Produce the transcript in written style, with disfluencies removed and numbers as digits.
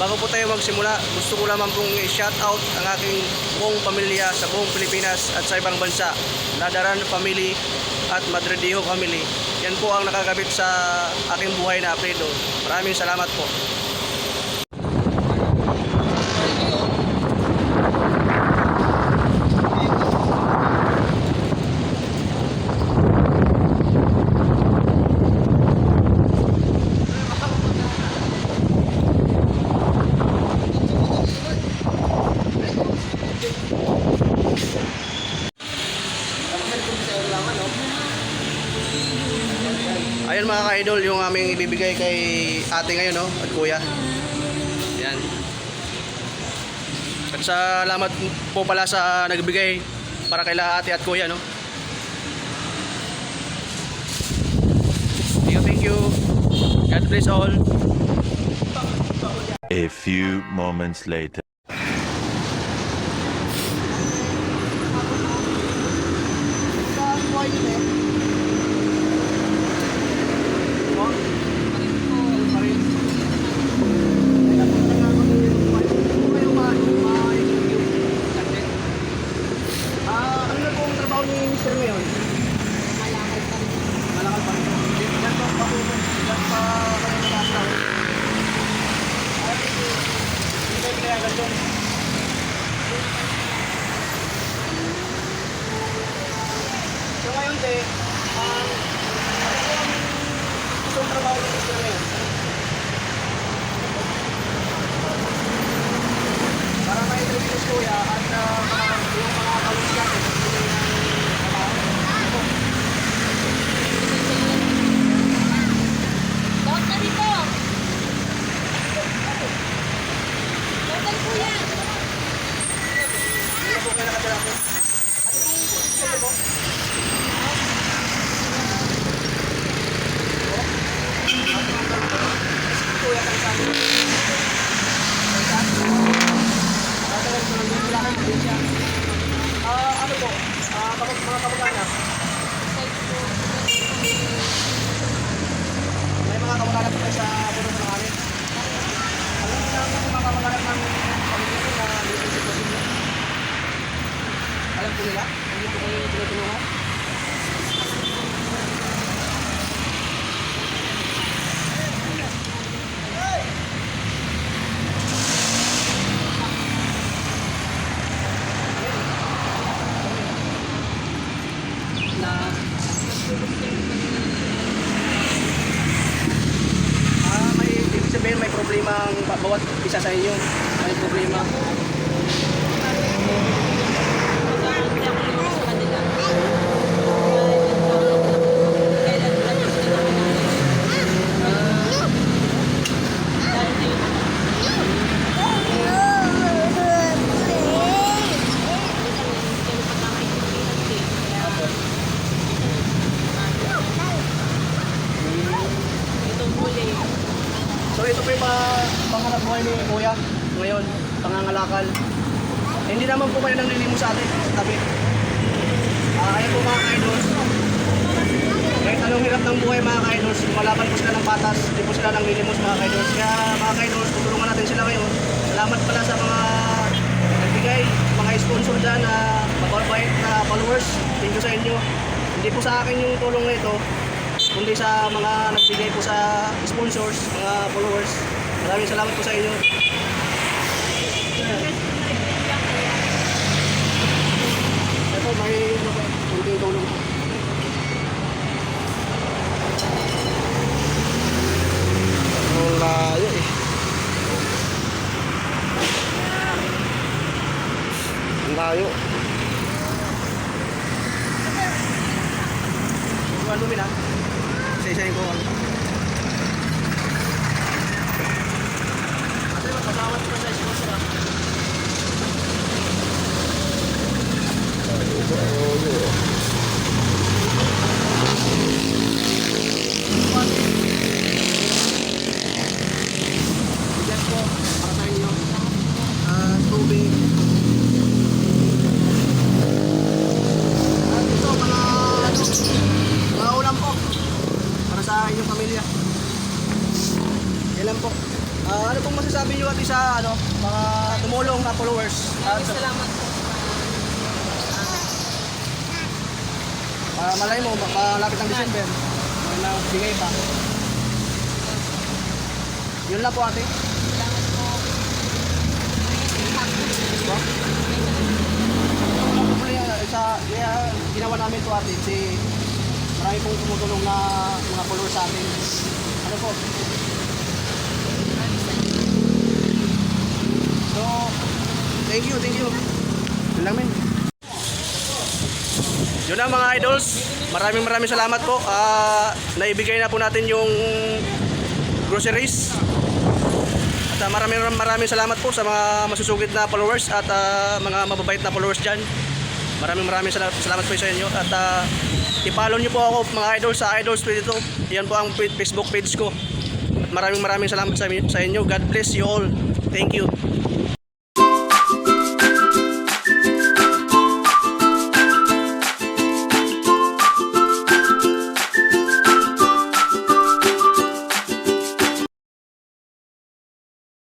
Bago po tayo magsimula, gusto ko lamang pong i-shoutout ang aking buong pamilya sa buong Pilipinas at sa ibang bansa. Ladaran family at Madridiho family. Yan po ang nakakabit sa aking buhay na apelyido. Maraming salamat po. Ayun mga ka-idol, yung aming ibibigay kay ate ngayon, no? At kuya. Yan. At salamat po pala sa nagbigay para kay ate at kuya, no? Thank you. God bless all. A few moments later. So ngayon te, itong trabaho ng Mr. Mayor para ma-introduce kuya at yung mga kalus natin Doktor dito! Doktor po yan! hindi na po kayo nakatira po. Ito po. Kuya kang sabi. Ano po? Mga kamag-anak. May mga kamag-anak po sa puno ng kami. Alam niyo lang yung mga kamag-anak ng pamilya na dito sa Pilipinas. Alam po nila? Hindi po kayo tinutulungan? May ibig sabihin may problema ang bawat isa sa inyo. May problema. Hindi ako naman sa kanila. So ito po yung pangarap buhay ni Kuya ngayon, pangangalakal. Hindi naman po kayo nanglilimo sa atin, tabi. Kaya po mga ka-idols, kahit anong hirap ng buhay mga ka-idols, lumalaban po sila ng patas, hindi po sila nanglilimos mga ka-idols. Kaya mga ka-idols, tutulungan natin sila ngayon. Salamat pala sa mga nagbigay, mga sponsor dyan na mababait na followers. Thank you sa inyo. Hindi po sa akin yung tulong na ito, kundi sa mga nagbigay po sa sponsors, mga followers. Maraming salamat po sa inyo. Ito may kunting tulong po. Ang layo eh. Ang layo. Buwan lumin ha. Isa-isahin ko. Kasi magpasawat ko sa sponsor ha. Bigas po para sa inyo. Tubig. Ito mga ulam po para sa inyong pamilya. masasabi nyo ate sa ano, mga tumulong na followers? Maraming salamat po. Malay mo, malapit ng December. May nagbigay pa. Yun lang po ate. Salamat po. Diba? Kaya ginawa namin to ate kasi marami pong tumutulong na mga followers sa atin. Ano po? So, thank you. Yun lang men. Yun na mga idols. Maraming salamat po. Naibigay na po natin yung groceries. At maraming salamat po sa mga masusugid na followers at mga mababait na followers dyan. Maraming salamat po sa inyo. At i-follow nyo po ako mga idols sa Idols22. Yan po ang Facebook page ko. At maraming salamat sa inyo. God bless you all. Thank you.